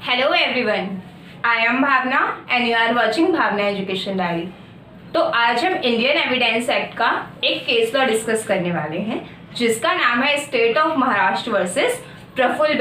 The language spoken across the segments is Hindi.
Hello everyone, I am Bhavana and you are watching Bhavana education diary. तो आज हम इंडियन एविडेंस एक्ट का एक केस लॉ डिस्कस करने वाले हैं जिसका नाम है state of Maharashtra versus Praful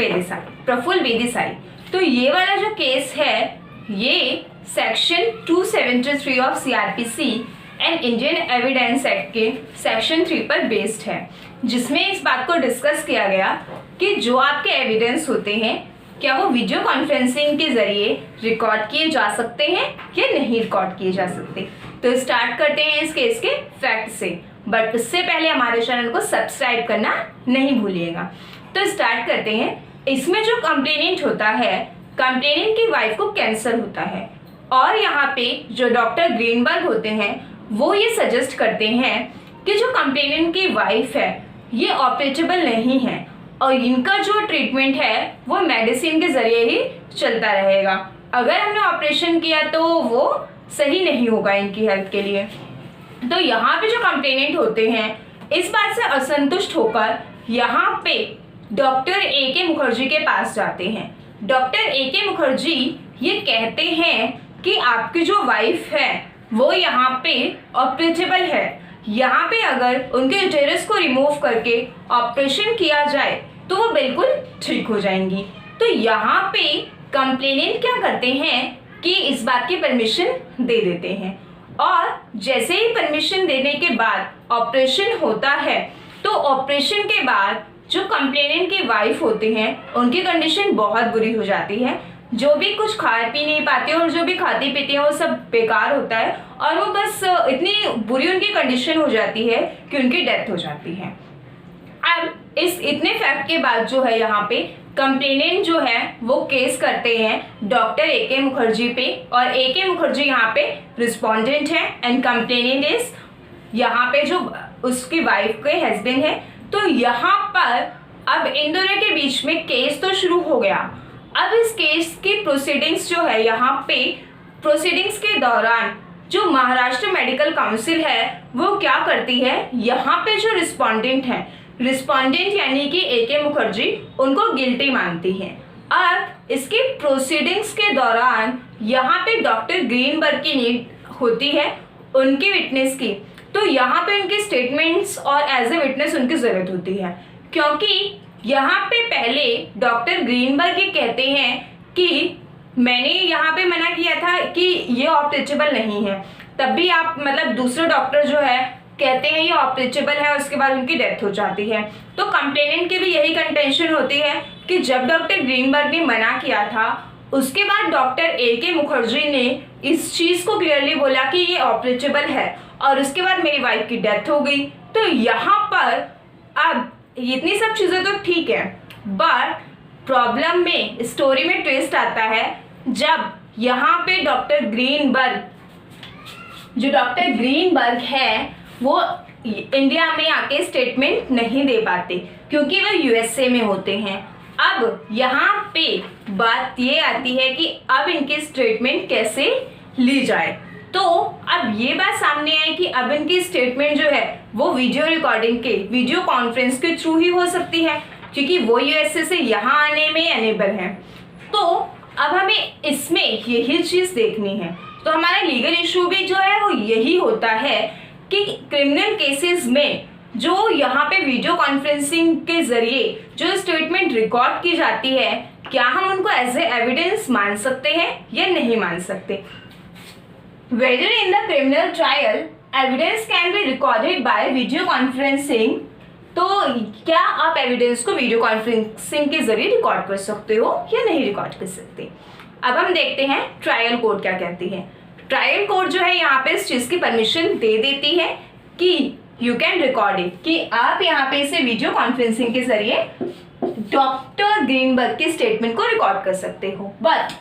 B Desai. तो ये वाला जो केस है ये section 273 of CrPC and Indian evidence act के सेक्शन 3 पर बेस्ड है, जिसमें इस बात को डिस्कस किया गया कि जो आपके एविडेंस होते हैं क्या वो वीडियो कॉन्फ्रेंसिंग के जरिए रिकॉर्ड किए जा सकते हैं या नहीं रिकॉर्ड किए जा सकते। तो स्टार्ट करते हैं इस केस के फैक्ट से, बट उससे पहले हमारे चैनल को सब्सक्राइब करना नहीं भूलिएगा। तो स्टार्ट करते हैं। इसमें जो कंप्लेनेंट होता है, कंप्लेनेंट की वाइफ को कैंसर होता है और यहाँ पे जो डॉक्टर ग्रीनबर्ग होते हैं वो ये सजेस्ट करते हैं कि जो कंप्लेनेंट की वाइफ है ये ऑपरेटेबल नहीं है और इनका जो ट्रीटमेंट है वो मेडिसिन के जरिए ही चलता रहेगा। अगर हमने ऑपरेशन किया तो वो सही नहीं होगा इनकी हेल्थ के लिए। तो यहाँ पे जो कंप्लेनेंट होते हैं इस बात से असंतुष्ट होकर यहाँ पे डॉक्टर ए के मुखर्जी के पास जाते हैं। डॉक्टर ए के मुखर्जी ये कहते हैं कि आपकी जो वाइफ है वो यहाँ पे ऑपरेटेबल है, यहाँ पे अगर उनके यूटेरस को रिमूव करके ऑपरेशन किया जाए तो वो बिल्कुल ठीक हो जाएंगी। तो यहाँ पे कंप्लेनेंट क्या करते हैं कि इस बात की परमिशन दे देते हैं और जैसे ही परमिशन देने के बाद ऑपरेशन होता है तो ऑपरेशन के बाद जो कंप्लेनेंट की वाइफ होती हैं उनकी कंडीशन बहुत बुरी हो जाती है। जो भी कुछ खा पी नहीं पाते और जो भी खाती पीती है वो सब बेकार होता है और वो बस इतनी बुरी उनकी कंडीशन हो जाती है कि उनकी डेथ हो जाती है। अब इस इतने फैक्ट के बाद जो है यहाँ पे कंप्लेनेंट जो है वो केस करते हैं डॉक्टर ए के मुखर्जी पे और ए के मुखर्जी यहाँ पे रिस्पोंडेंट है एंड कंप्लेनेंट इज यहाँ पे जो उसकी वाइफ के हस्बैंड है। तो यहाँ पर अब इन दोनों के बीच में केस तो शुरू हो गया। अब इस केस की प्रोसीडिंग्स जो है यहाँ पे प्रोसीडिंग्स के दौरान जो महाराष्ट्र मेडिकल काउंसिल है वो क्या करती है, यहाँ पे जो रिस्पोंडेंट यानी कि ए के मुखर्जी उनको गिल्टी मानती है। अब इसके प्रोसीडिंग्स के दौरान यहाँ पे डॉक्टर ग्रीनबर्ग की नीड होती है उनकी विटनेस की। तो यहाँ पे उनके स्टेटमेंट्स और एज ए विटनेस उनकी जरूरत होती है, क्योंकि यहाँ पे पहले डॉक्टर ग्रीनबर्ग ये कहते हैं कि मैंने यहाँ पे मना किया था कि ये ऑपरेटेबल नहीं है, तब भी आप मतलब दूसरे डॉक्टर जो है कहते हैं ये ऑपरेटेबल है, उसके बाद उनकी डेथ हो जाती है। तो कंप्लेनेंट की भी यही कंटेंशन होती है कि जब डॉक्टर ग्रीनबर्ग ने मना किया था उसके बाद डॉक्टर ए के मुखर्जी ने इस चीज़ को क्लियरली बोला कि ये ऑपरेटेबल है और उसके बाद मेरी वाइफ की डेथ हो गई। तो यहाँ पर अब इतनी सब चीज़ें तो ठीक है, बट प्रॉब्लम में स्टोरी में ट्विस्ट आता है जब यहाँ पे डॉक्टर ग्रीनबर्ग है वो इंडिया में आके स्टेटमेंट नहीं दे पाते क्योंकि वो यूएसए में होते हैं। अब यहाँ पे बात ये आती है कि अब इनकी स्टेटमेंट कैसे ली जाए। तो अब ये बात सामने आई कि अब इनकी स्टेटमेंट जो है वो वीडियो कॉन्फ्रेंस के थ्रू ही हो सकती है क्योंकि वो यूएसए से यहाँ आने में अनेबल है। तो अब हमें इसमें यही चीज़ देखनी है। तो हमारा लीगल इशू भी जो है वो यही होता है कि क्रिमिनल केसेस में जो यहाँ पे वीडियो कॉन्फ्रेंसिंग के जरिए जो स्टेटमेंट रिकॉर्ड की जाती है क्या हम उनको एज ए एविडेंस मान सकते हैं या नहीं मान सकते। Whether in the criminal trial evidence can be recorded by video conferencing, तो क्या आप एविडेंस को वीडियो कॉन्फ्रेंसिंग के जरिए रिकॉर्ड कर सकते हो या नहीं रिकॉर्ड कर सकते। अब हम देखते हैं ट्रायल कोर्ट क्या कहती है। ट्रायल कोर्ट जो है यहाँ पे इस चीज़ की परमिशन दे देती है कि यू कैन रिकॉर्ड इट, कि आप यहाँ पे इसे वीडियो कॉन्फ्रेंसिंग के जरिए डॉक्टर ग्रीनबर्ग की स्टेटमेंट को रिकॉर्ड कर सकते हो। But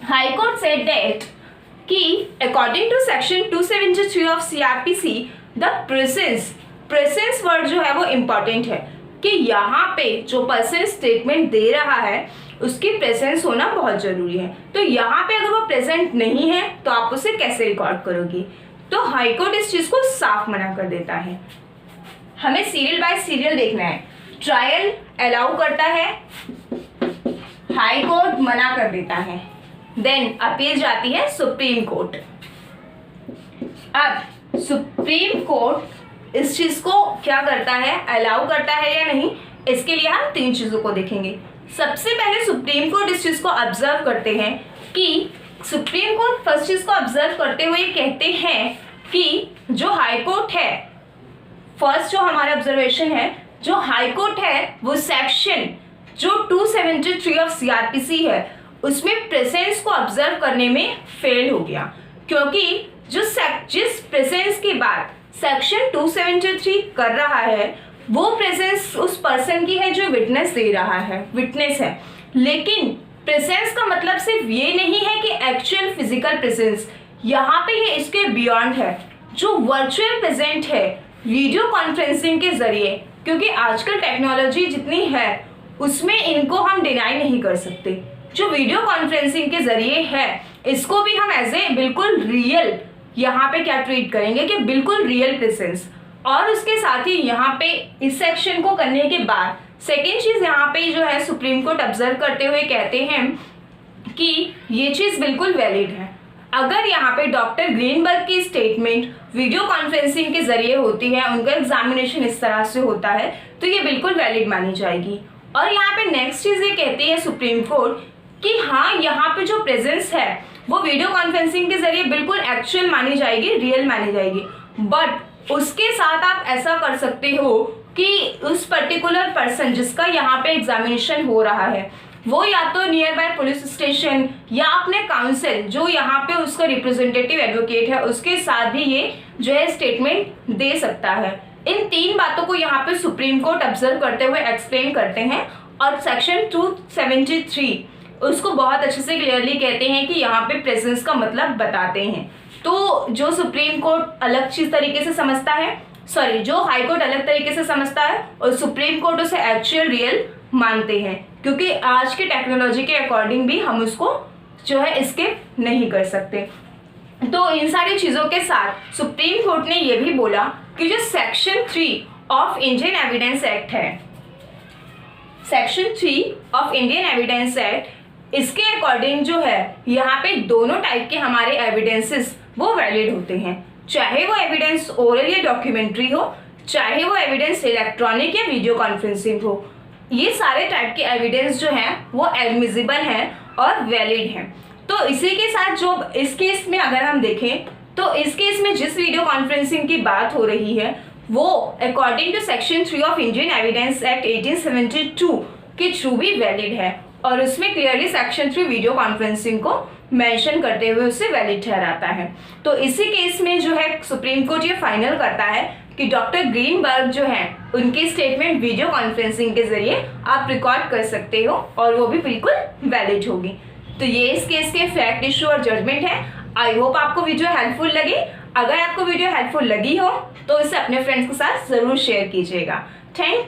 high court said that कि according to section 273 of CrPC the presence word जो है वो इम्पॉर्टेंट है कि यहाँ पे जो पर्सन स्टेटमेंट दे रहा है उसकी प्रेजेंस होना बहुत जरूरी है। तो यहाँ पे अगर वो प्रेजेंट नहीं है तो आप उसे कैसे रिकॉर्ड करोगे। तो हाईकोर्ट इस चीज को साफ मना कर देता है। हमें सीरियल बाय सीरियल देखना है। ट्रायल अलाउ करता है, हाई कोर्ट मना कर देता है। देन अपील जाती है सुप्रीम कोर्ट। अब सुप्रीम कोर्ट इस चीज को क्या करता है, अलाउ करता है या नहीं, इसके लिए हम 3 चीजों को देखेंगे। सबसे पहले सुप्रीम कोर्ट इस चीज को ऑब्जर्व करते हैं कि सुप्रीम कोर्ट फर्स्ट चीज को ऑब्जर्व करते हुए कहते हैं कि जो हाई कोर्ट है, फर्स्ट जो हमारा ऑब्जर्वेशन है, जो हाई कोर्ट है वो सेक्शन जो 273 ऑफ सीआरपीसी है उसमें प्रेजेंस को ऑब्जर्व करने में फेल हो गया, क्योंकि जिस प्रेजेंस के बाद सेक्शन 273 कर रहा है वो प्रेजेंस उस पर्सन की है जो विटनेस दे रहा है, विटनेस है। लेकिन प्रेजेंस का मतलब सिर्फ ये नहीं है कि एक्चुअल फिजिकल प्रेजेंस, यहाँ पे ये इसके बियॉन्ड है, जो वर्चुअल प्रेजेंट है वीडियो कॉन्फ्रेंसिंग के जरिए, क्योंकि आजकल टेक्नोलॉजी जितनी है उसमें इनको हम डिनाई नहीं कर सकते। जो वीडियो कॉन्फ्रेंसिंग के जरिए है इसको भी हम एज ए बिल्कुल रियल यहाँ पे क्या ट्रीट करेंगे कि बिल्कुल रियल प्रेजेंस। और उसके साथ ही यहाँ पे इस सेक्शन को करने के बाद सेकेंड चीज यहाँ पे जो है सुप्रीम कोर्ट ऑब्जर्व करते हुए कहते हैं कि ये चीज बिल्कुल वैलिड है। अगर यहाँ पे डॉक्टर ग्रीनबर्ग की स्टेटमेंट वीडियो कॉन्फ्रेंसिंग के जरिए होती है, उनका एग्जामिनेशन इस तरह से होता है, तो ये बिल्कुल वैलिड मानी जाएगी। और यहाँ पे नेक्स्ट चीज ये कहती है सुप्रीम कोर्ट कि हाँ, यहाँ पे जो प्रेजेंस है वो वीडियो कॉन्फ्रेंसिंग के जरिए बिल्कुल एक्चुअल मानी जाएगी, रियल मानी जाएगी। बट उसके साथ आप ऐसा कर सकते हो कि उस पर्टिकुलर पर्सन जिसका यहाँ पे एग्जामिनेशन हो रहा है वो या तो नियर बाय पुलिस स्टेशन या अपने काउंसिल जो यहाँ पे उसका रिप्रेजेंटेटिव एडवोकेट है उसके साथ भी ये जो है स्टेटमेंट दे सकता है। इन 3 बातों को यहाँ पे सुप्रीम कोर्ट ऑब्जर्व करते हुए एक्सप्लेन करते हैं और सेक्शन 273 उसको बहुत अच्छे से क्लियरली कहते हैं कि यहाँ पे प्रेजेंस का मतलब बताते हैं। तो जो सुप्रीम कोर्ट अलग चीज तरीके से समझता है, सॉरी जो हाई कोर्ट अलग तरीके से समझता है और सुप्रीम कोर्ट उसे एक्चुअल रियल मानते हैं, क्योंकि आज के टेक्नोलॉजी के अकॉर्डिंग भी हम उसको जो है स्किप नहीं कर सकते। तो इन सारी चीजों के साथ सुप्रीम कोर्ट ने यह भी बोला कि जो section 3 of Indian evidence act है, section 3 of Indian evidence act, इसके अकॉर्डिंग जो है यहाँ पे दोनों टाइप के हमारे एविडेंसेस वो वैलिड होते हैं, चाहे वो एविडेंस ओरल या डॉक्यूमेंट्री हो, चाहे वो एविडेंस इलेक्ट्रॉनिक या वीडियो कॉन्फ्रेंसिंग हो। ये सारे टाइप के एविडेंस जो हैं वो एडमिसिबल हैं और वैलिड हैं। तो इसी के साथ जो इस केस में अगर हम देखें तो इस केस में जिस वीडियो कॉन्फ्रेंसिंग की बात हो रही है वो according to section 3 of Indian evidence act 1872 के थ्रू भी वैलिड है और उसमें क्लियरली सेक्शन 3 वीडियो कॉन्फ्रेंसिंग को मेंशन करते हुए उसे वैलिड ठहराता है। तो इसी केस में जो है सुप्रीम कोर्ट ये फाइनल करता है कि डॉक्टर ग्रीनबर्ग जो है उनकी स्टेटमेंट वीडियो कॉन्फ्रेंसिंग के जरिए आप रिकॉर्ड कर सकते हो और वो भी बिल्कुल वैलिड होगी। तो ये इस केस के फैक्ट, इशू और जजमेंट है। आई होप आपको वीडियो हेल्पफुल लगी। अगर आपको वीडियो हेल्पफुल लगी हो तो इसे अपने फ्रेंड्स के साथ जरूर शेयर कीजिएगा। Thank you.